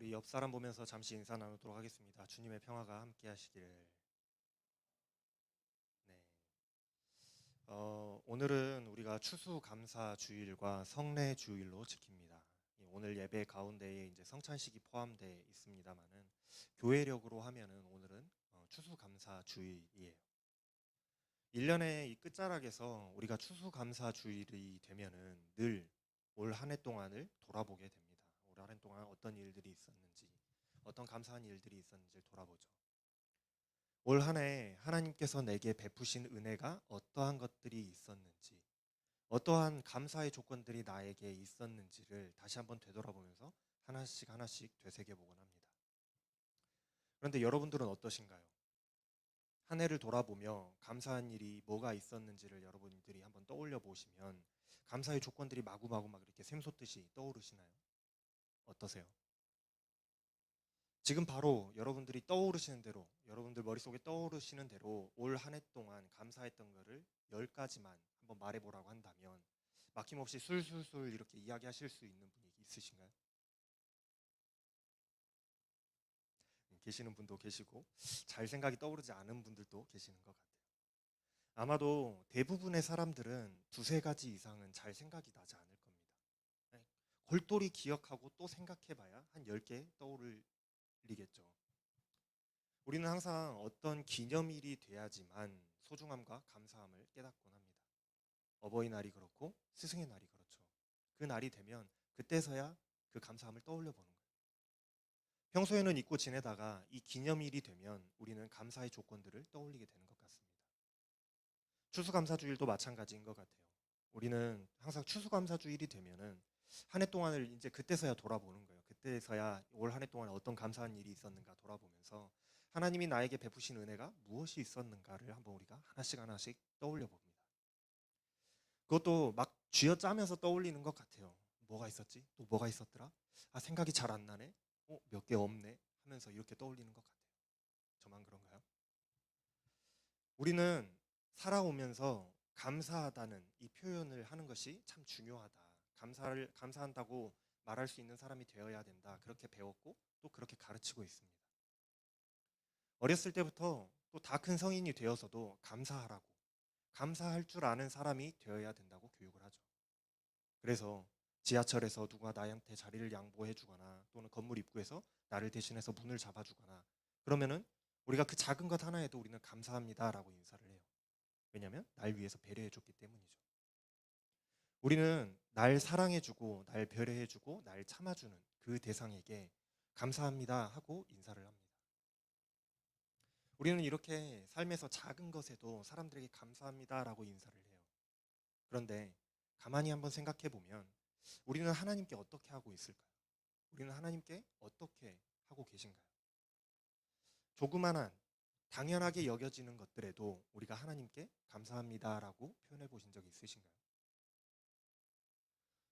우리 옆 사람 보면서 잠시 인사 나누도록 하겠습니다. 주님의 평화가 함께 하시기를. 네. 오늘은 우리가 추수감사주일과 성례주일로 지킵니다. 오늘 예배 가운데에 이제 성찬식이 포함되어 있습니다만은 교회력으로 하면은 오늘은 추수감사주일이에요. 1년의 이 끝자락에서 우리가 추수감사주일이 되면은 늘 올 한 해 동안을 돌아보게 됩니다. 올 한 해 동안 어떤 일들이 있었는지, 어떤 감사한 일들이 있었는지를 돌아보죠. 올 한 해 하나님께서 내게 베푸신 은혜가 어떠한 것들이 있었는지, 어떠한 감사의 조건들이 나에게 있었는지를 다시 한번 되돌아보면서 하나씩 하나씩 되새겨보곤 합니다. 그런데 여러분들은 어떠신가요? 한 해를 돌아보며 감사한 일이 뭐가 있었는지를 여러분들이 한번 떠올려 보시면 감사의 조건들이 마구마구 막 이렇게 샘솟듯이 떠오르시나요? 어떠세요? 지금 바로 여러분들이 떠오르시는 대로, 여러분들 머릿속에 떠오르시는 대로 올 한 해 동안 감사했던 거를 10가지만 한번 말해보라고 한다면 막힘없이 술술술 이렇게 이야기하실 수 있는 분이 있으신가요? 계시는 분도 계시고 잘 생각이 떠오르지 않은 분들도 계시는 것 같아요. 아마도 대부분의 사람들은 두세 가지 이상은 잘 생각이 나지 않을 겁니다. 골똘히 기억하고 또 생각해봐야 한 10개 떠오르겠죠. 우리는 항상 어떤 기념일이 돼야지만 소중함과 감사함을 깨닫곤 합니다. 어버이날이 그렇고 스승의 날이 그렇죠. 그 날이 되면 그때서야 그 감사함을 떠올려 보는 거예요. 평소에는 잊고 지내다가 이 기념일이 되면 우리는 감사의 조건들을 떠올리게 되는 것 같습니다. 추수감사주일도 마찬가지인 것 같아요. 우리는 항상 추수감사주일이 되면은 한 해 동안을 이제 그때서야 돌아보는 거예요. 그때서야 올 한 해 동안 어떤 감사한 일이 있었는가 돌아보면서 하나님이 나에게 베푸신 은혜가 무엇이 있었는가를 한번 우리가 하나씩 하나씩 떠올려 봅니다. 그것도 막 쥐어짜면서 떠올리는 것 같아요. 뭐가 있었지? 또 뭐가 있었더라? 아, 생각이 잘 안 나네? 몇 개 없네? 하면서 이렇게 떠올리는 것 같아요. 저만 그런가요? 우리는 살아오면서 감사하다는 이 표현을 하는 것이 참 중요하다. 감사한다고 말할 수 있는 사람이 되어야 된다. 그렇게 배웠고 또 그렇게 가르치고 있습니다. 어렸을 때부터 또 다 큰 성인이 되어서도 감사하라고, 감사할 줄 아는 사람이 되어야 된다고 교육을 하죠. 그래서 지하철에서 누가 나한테 자리를 양보해 주거나 또는 건물 입구에서 나를 대신해서 문을 잡아주거나 그러면은 우리가 그 작은 것 하나에도 우리는 감사합니다라고 인사를 해요. 왜냐하면 날 위해서 배려해줬기 때문이죠. 우리는 날 사랑해주고 날 배려해주고 날 참아주는 그 대상에게 감사합니다 하고 인사를 합니다. 우리는 이렇게 삶에서 작은 것에도 사람들에게 감사합니다라고 인사를 해요. 그런데 가만히 한번 생각해 보면 우리는 하나님께 어떻게 하고 있을까요? 우리는 하나님께 어떻게 하고 계신가요? 조그만한 당연하게 여겨지는 것들에도 우리가 하나님께 감사합니다라고 표현해 보신 적이 있으신가요?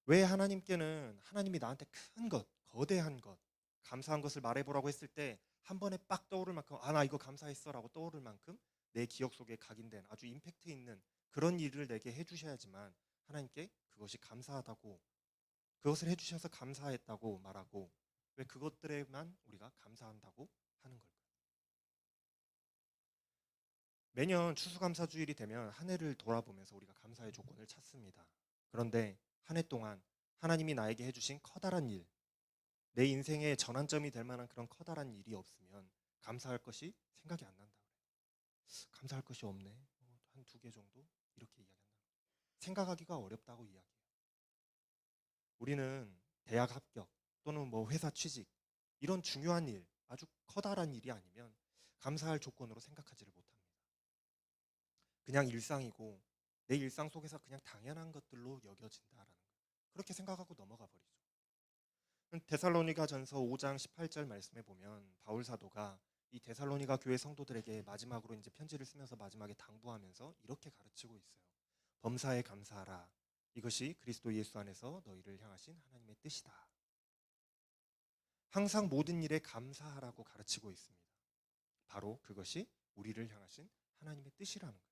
왜 하나님께는 하나님이 나한테 큰 것, 거대한 것, 감사한 것을 말해보라고 했을 때 한 번에 빡 떠오를 만큼 아, 나 이거 감사했어라고 떠오를 만큼 내 기억 속에 각인된 아주 임팩트 있는 그런 일을 내게 해주셔야지만 하나님께 그것이 감사하다고, 그것을 해주셔서 감사했다고 말하고 왜 그것들에만 우리가 감사한다고 하는 걸까요? 매년 추수감사주일이 되면 한 해를 돌아보면서 우리가 감사의 조건을 찾습니다. 그런데 한 해 동안 하나님이 나에게 해주신 커다란 일, 내 인생의 전환점이 될 만한 그런 커다란 일이 없으면 감사할 것이 생각이 안 난다 그래요. 감사할 것이 없네. 한 두 개 정도 이렇게 이야기한다. 생각하기가 어렵다고 이야기해요. 우리는 대학 합격 또는 뭐 회사 취직 이런 중요한 일, 아주 커다란 일이 아니면 감사할 조건으로 생각하지를 못합니다. 그냥 일상이고 내 일상 속에서 그냥 당연한 것들로 여겨진다라는 거예요. 그렇게 생각하고 넘어가 버리죠. 데살로니가 전서 5장 18절 말씀에 보면 바울 사도가 이 데살로니가 교회 성도들에게 마지막으로 이제 편지를 쓰면서 마지막에 당부하면서 이렇게 가르치고 있어요. 범사에 감사하라. 이것이 그리스도 예수 안에서 너희를 향하신 하나님의 뜻이다. 항상 모든 일에 감사하라고 가르치고 있습니다. 바로 그것이 우리를 향하신 하나님의 뜻이라는 거예요.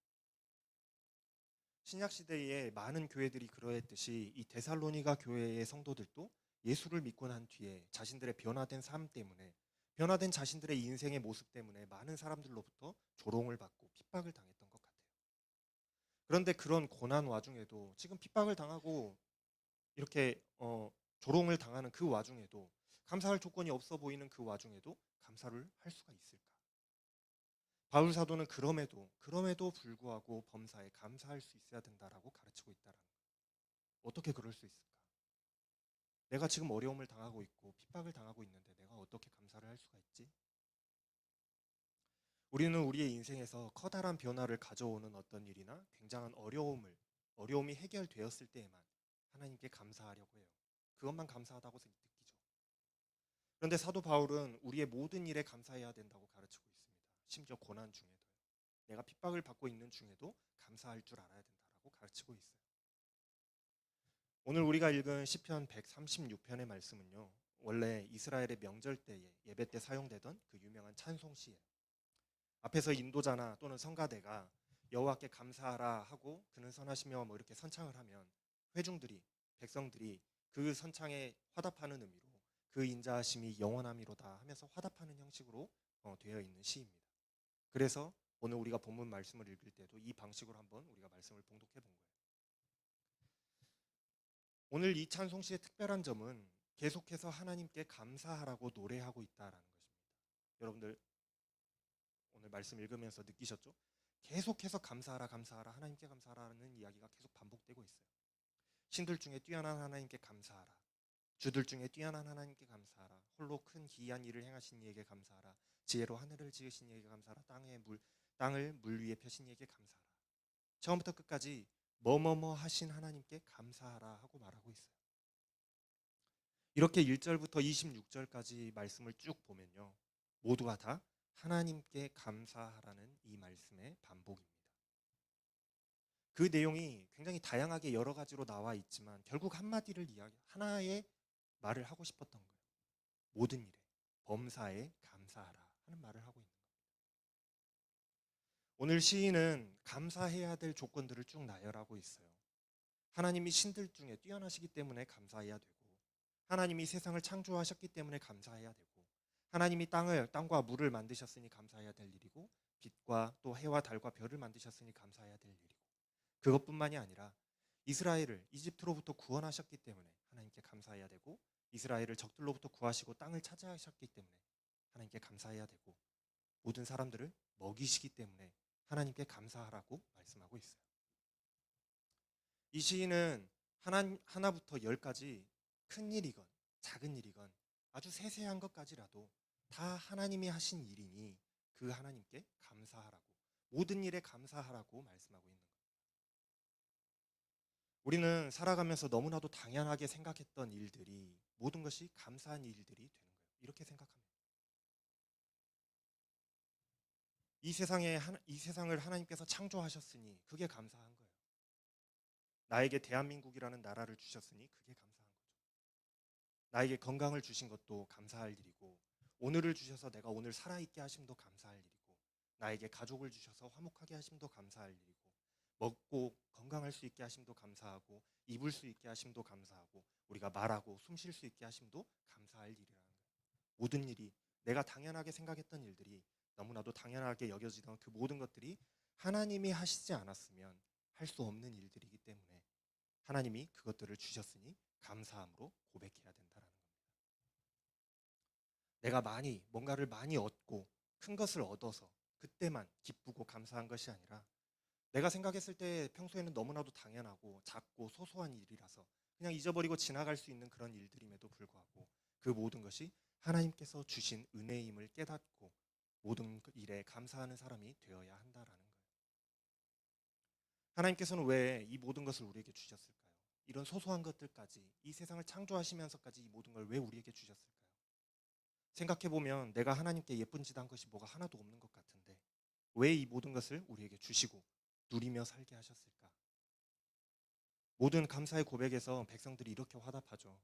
신약 시대에 많은 교회들이 그러했듯이 이 데살로니가 교회의 성도들도 예수를 믿고 난 뒤에 자신들의 변화된 삶 때문에, 변화된 자신들의 인생의 모습 때문에 많은 사람들로부터 조롱을 받고 핍박을 당했던 것 같아요. 그런데 그런 고난 와중에도, 지금 핍박을 당하고 이렇게 조롱을 당하는 그 와중에도, 감사할 조건이 없어 보이는 그 와중에도 감사를 할 수가 있을까? 바울 사도는 그럼에도 불구하고 범사에 감사할 수 있어야 된다라고 가르치고 있다라는 거예요. 어떻게 그럴 수 있을까? 내가 지금 어려움을 당하고 있고 핍박을 당하고 있는데 내가 어떻게 감사를 할 수가 있지? 우리는 우리의 인생에서 커다란 변화를 가져오는 어떤 일이나 굉장한 어려움이 해결되었을 때에만 하나님께 감사하려고 해요. 그것만 감사하다고 느끼죠. 그런데 사도 바울은 우리의 모든 일에 감사해야 된다고 가르치고 있습니다. 심지어 고난 중에도요. 내가 핍박을 받고 있는 중에도 감사할 줄 알아야 된다라고 가르치고 있어요. 오늘 우리가 읽은 시편 136편의 말씀은요, 원래 이스라엘의 명절 때에 예배 때 사용되던 그 유명한 찬송시예요. 앞에서 인도자나 또는 성가대가 여호와께 감사하라 하고 그는 선하시며 뭐 이렇게 선창을 하면, 회중들이, 백성들이 그 선창에 화답하는 의미로 그 인자하심이 영원함이로다 하면서 화답하는 형식으로 되어 있는 시입니다. 그래서 오늘 우리가 본문 말씀을 읽을 때도 이 방식으로 한번 우리가 말씀을 봉독해 본 거예요. 오늘 이 찬송시의 특별한 점은 계속해서 하나님께 감사하라고 노래하고 있다라는 것입니다. 여러분들 오늘 말씀 읽으면서 느끼셨죠? 계속해서 감사하라, 감사하라, 하나님께 감사하라는 이야기가 계속 반복되고 있어요. 신들 중에 뛰어난 하나님께 감사하라, 주들 중에 뛰어난 하나님께 감사하라, 홀로 큰 기이한 일을 행하신 이에게 감사하라, 지혜로 하늘을 지으신 이에게 감사하라, 땅을 물 위에 펴신 이에게 감사하라. 처음부터 끝까지 뭐뭐뭐 하신 하나님께 감사하라 하고 말하고 있어요. 이렇게 1절부터 26절까지 말씀을 쭉 보면요, 모두가 다 하나님께 감사하라는 이 말씀의 반복입니다. 그 내용이 굉장히 다양하게 여러 가지로 나와 있지만 결국 하나의 말을 하고 싶었던 거예요. 모든 일에 범사에 감사하라 하는 말을 하고 있는 겁니다. 오늘 시인은 감사해야 될 조건들을 쭉 나열하고 있어요. 하나님이 신들 중에 뛰어나시기 때문에 감사해야 되고, 하나님이 세상을 창조하셨기 때문에 감사해야 되고, 하나님이 땅과 물을 만드셨으니 감사해야 될 일이고, 빛과 또 해와 달과 별을 만드셨으니 감사해야 될 일이고, 그것뿐만이 아니라 이스라엘을 이집트로부터 구원하셨기 때문에 하나님께 감사해야 되고, 이스라엘을 적들로부터 구하시고 땅을 차지하셨기 때문에 하나님께 감사해야 되고, 모든 사람들을 먹이시기 때문에 하나님께 감사하라고 말씀하고 있어요. 이 시인은 하나부터 열까지 큰 일이건 작은 일이건 아주 세세한 것까지라도 다 하나님이 하신 일이니 그 하나님께 감사하라고, 모든 일에 감사하라고 말씀하고 있는 거예요. 우리는 살아가면서 너무나도 당연하게 생각했던 일들이 모든 것이 감사한 일들이 되는 거예요. 이렇게 생각합니다. 이 세상을 하나님께서 창조하셨으니 그게 감사한 거예요. 나에게 대한민국이라는 나라를 주셨으니 그게 감사한 거죠. 나에게 건강을 주신 것도 감사할 일이고, 오늘을 주셔서 내가 오늘 살아있게 하심도 감사할 일이고, 나에게 가족을 주셔서 화목하게 하심도 감사할 일이고, 먹고 건강할 수 있게 하심도 감사하고, 입을 수 있게 하심도 감사하고, 우리가 말하고 숨 쉴 수 있게 하심도 감사할 일이라는 거예요. 모든 일이, 내가 당연하게 생각했던 일들이, 너무나도 당연하게 여겨지던 그 모든 것들이 하나님이 하시지 않았으면 할 수 없는 일들이기 때문에 하나님이 그것들을 주셨으니 감사함으로 고백해야 된다는 겁니다. 내가 뭔가를 많이 얻고 큰 것을 얻어서 그때만 기쁘고 감사한 것이 아니라, 내가 생각했을 때 평소에는 너무나도 당연하고 작고 소소한 일이라서 그냥 잊어버리고 지나갈 수 있는 그런 일들임에도 불구하고 그 모든 것이 하나님께서 주신 은혜임을 깨닫고 모든 일에 감사하는 사람이 되어야 한다라는 거예요. 하나님께서는 왜 이 모든 것을 우리에게 주셨을까요? 이런 소소한 것들까지, 이 세상을 창조하시면서까지 이 모든 걸 왜 우리에게 주셨을까요? 생각해보면 내가 하나님께 예쁜 짓 한 것이 뭐가 하나도 없는 것 같은데 왜 이 모든 것을 우리에게 주시고 누리며 살게 하셨을까? 모든 감사의 고백에서 백성들이 이렇게 화답하죠.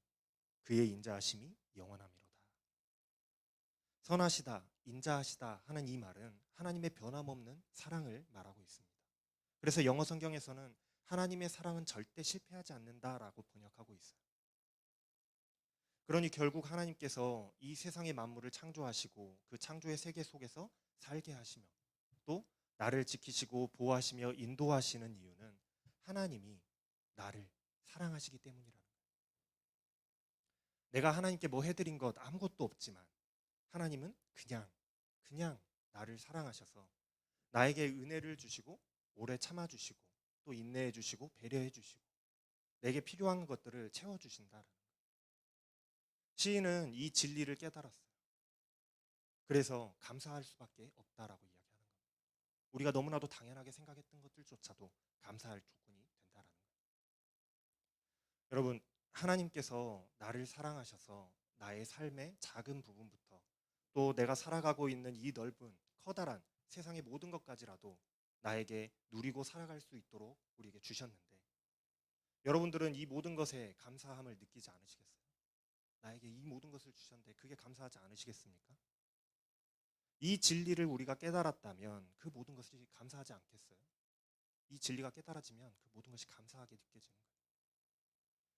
그의 인자하심이 영원함이로다. 선하시다, 인자하시다 하는 이 말은 하나님의 변함없는 사랑을 말하고 있습니다. 그래서 영어 성경에서는 하나님의 사랑은 절대 실패하지 않는다라고 번역하고 있어요. 그러니 결국 하나님께서 이 세상의 만물을 창조하시고 그 창조의 세계 속에서 살게 하시며 또 나를 지키시고 보호하시며 인도하시는 이유는 하나님이 나를 사랑하시기 때문이라는 거예요. 내가 하나님께 뭐 해드린 것 아무것도 없지만 하나님은 그냥 나를 사랑하셔서 나에게 은혜를 주시고 오래 참아주시고 또 인내해 주시고 배려해 주시고 내게 필요한 것들을 채워주신다라는 거예요. 시인은 이 진리를 깨달았어요. 그래서 감사할 수밖에 없다라고 이야기하는 겁니다. 우리가 너무나도 당연하게 생각했던 것들조차도 감사할 조건이 된다라는 거예요. 여러분, 하나님께서 나를 사랑하셔서 나의 삶의 작은 부분부터 또 내가 살아가고 있는 이 넓은 커다란 세상의 모든 것까지라도 나에게 누리고 살아갈 수 있도록 우리에게 주셨는데 여러분들은 이 모든 것에 감사함을 느끼지 않으시겠어요? 나에게 이 모든 것을 주셨는데 그게 감사하지 않으시겠습니까? 이 진리를 우리가 깨달았다면 그 모든 것이 감사하지 않겠어요? 이 진리가 깨달아지면 그 모든 것이 감사하게 느껴지는 거예요.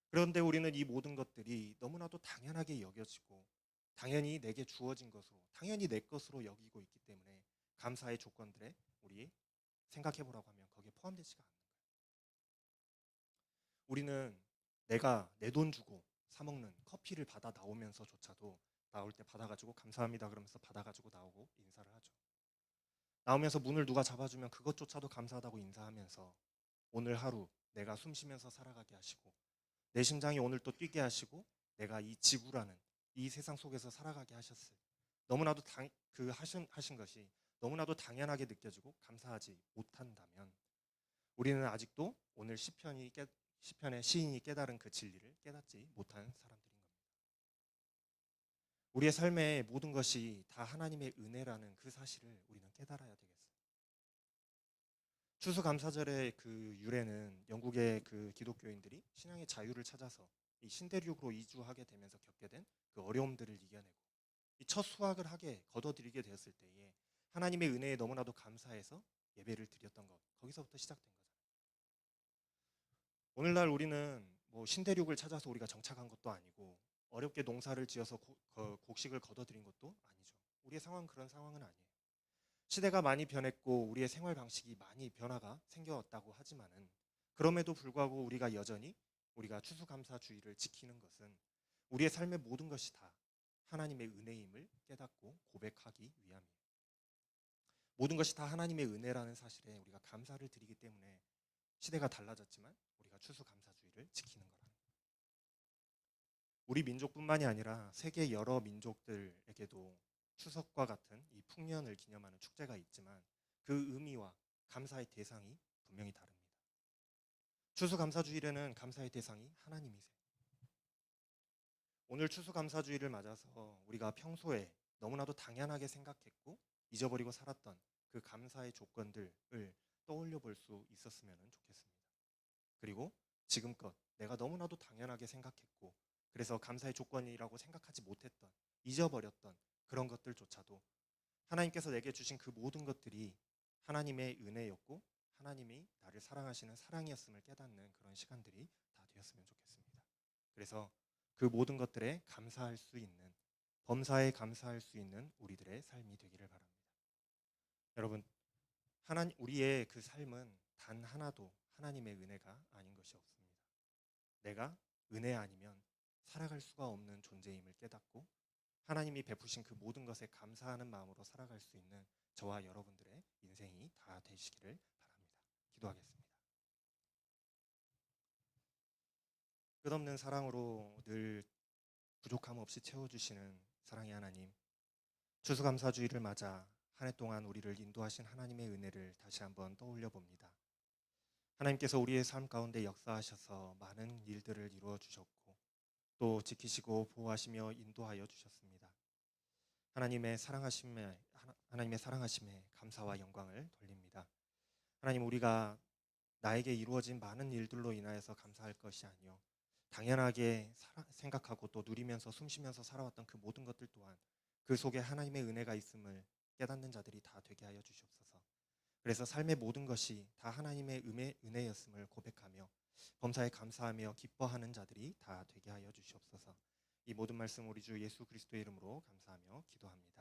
그런데 우리는 이 모든 것들이 너무나도 당연하게 여겨지고 당연히 내게 주어진 것으로 당연히 내 것으로 여기고 있기 때문에 감사의 조건들에 우리 생각해 보라고 하면 거기에 포함되지가 않는 거예요. 우리는 내가 내 돈 주고 사 먹는 커피를 받아 나오면서조차도 나올 때 받아가지고 감사합니다 그러면서 받아가지고 나오고 인사를 하죠. 나오면서 문을 누가 잡아주면 그것조차도 감사하다고 인사하면서 오늘 하루 내가 숨 쉬면서 살아가게 하시고 내 심장이 오늘 또 뛰게 하시고 내가 이 지구라는 이 세상 속에서 살아가게 하셨을 너무나도 하신 것이 너무나도 당연하게 느껴지고 감사하지 못한다면 우리는 아직도 오늘 시편의 시인이 깨달은 그 진리를 깨닫지 못한 사람들인 겁니다. 우리의 삶의 모든 것이 다 하나님의 은혜라는 그 사실을 우리는 깨달아야 되겠어요. 추수감사절의 그 유래는 영국의 그 기독교인들이 신앙의 자유를 찾아서 이 신대륙으로 이주하게 되면서 겪게 된 그 어려움들을 이겨내고 이 첫 수확을 하게 거둬들이게 되었을 때에 하나님의 은혜에 너무나도 감사해서 예배를 드렸던 것 거기서부터 시작된 거잖아요. 오늘날 우리는 뭐 신대륙을 찾아서 우리가 정착한 것도 아니고 어렵게 농사를 지어서 곡식을 거둬들인 것도 아니죠. 우리의 상황은 그런 상황은 아니에요. 시대가 많이 변했고 우리의 생활 방식이 많이 변화가 생겨왔다고 하지만은 그럼에도 불구하고 우리가 여전히 우리가 추수감사주의를 지키는 것은 우리의 삶의 모든 것이 다 하나님의 은혜임을 깨닫고 고백하기 위함이에요. 모든 것이 다 하나님의 은혜라는 사실에 우리가 감사를 드리기 때문에 시대가 달라졌지만 우리가 추수감사주의를 지키는 거라는 거예요. 우리 민족뿐만이 아니라 세계 여러 민족들에게도 추석과 같은 이 풍년을 기념하는 축제가 있지만 그 의미와 감사의 대상이 분명히 다릅니다. 추수감사주일에는 감사의 대상이 하나님이세요. 오늘 추수감사주일을 맞아서 우리가 평소에 너무나도 당연하게 생각했고 잊어버리고 살았던 그 감사의 조건들을 떠올려 볼 수 있었으면 좋겠습니다. 그리고 지금껏 내가 너무나도 당연하게 생각했고 그래서 감사의 조건이라고 생각하지 못했던 잊어버렸던 그런 것들조차도 하나님께서 내게 주신 그 모든 것들이 하나님의 은혜였고 하나님이 나를 사랑하시는 사랑이었음을 깨닫는 그런 시간들이 다 되었으면 좋겠습니다. 그래서 그 모든 것들에 감사할 수 있는 범사에 감사할 수 있는 우리들의 삶이 되기를 바랍니다. 여러분, 우리의 그 삶은 단 하나도 하나님의 은혜가 아닌 것이 없습니다. 내가 은혜 아니면 살아갈 수가 없는 존재임을 깨닫고 하나님이 베푸신 그 모든 것에 감사하는 마음으로 살아갈 수 있는 저와 여러분들의 인생이 다 되시기를 바랍니다. 기도하겠습니다. 끝없는 사랑으로 늘 부족함 없이 채워주시는 사랑의 하나님, 추수감사주의를 맞아 한 해 동안 우리를 인도하신 하나님의 은혜를 다시 한번 떠올려 봅니다. 하나님께서 우리의 삶 가운데 역사하셔서 많은 일들을 이루어 주셨고 또 지키시고 보호하시며 인도하여 주셨습니다. 하나님의 사랑하심에 감사와 영광을 돌립니다. 하나님, 우리가 나에게 이루어진 많은 일들로 인하여서 감사할 것이 아니요 당연하게 생각하고 또 누리면서 숨쉬면서 살아왔던 그 모든 것들 또한 그 속에 하나님의 은혜가 있음을 깨닫는 자들이 다 되게 하여 주시옵소서. 그래서 삶의 모든 것이 다 하나님의 은혜였음을 고백하며 범사에 감사하며 기뻐하는 자들이 다 되게 하여 주시옵소서. 이 모든 말씀 우리 주 예수 그리스도의 이름으로 감사하며 기도합니다.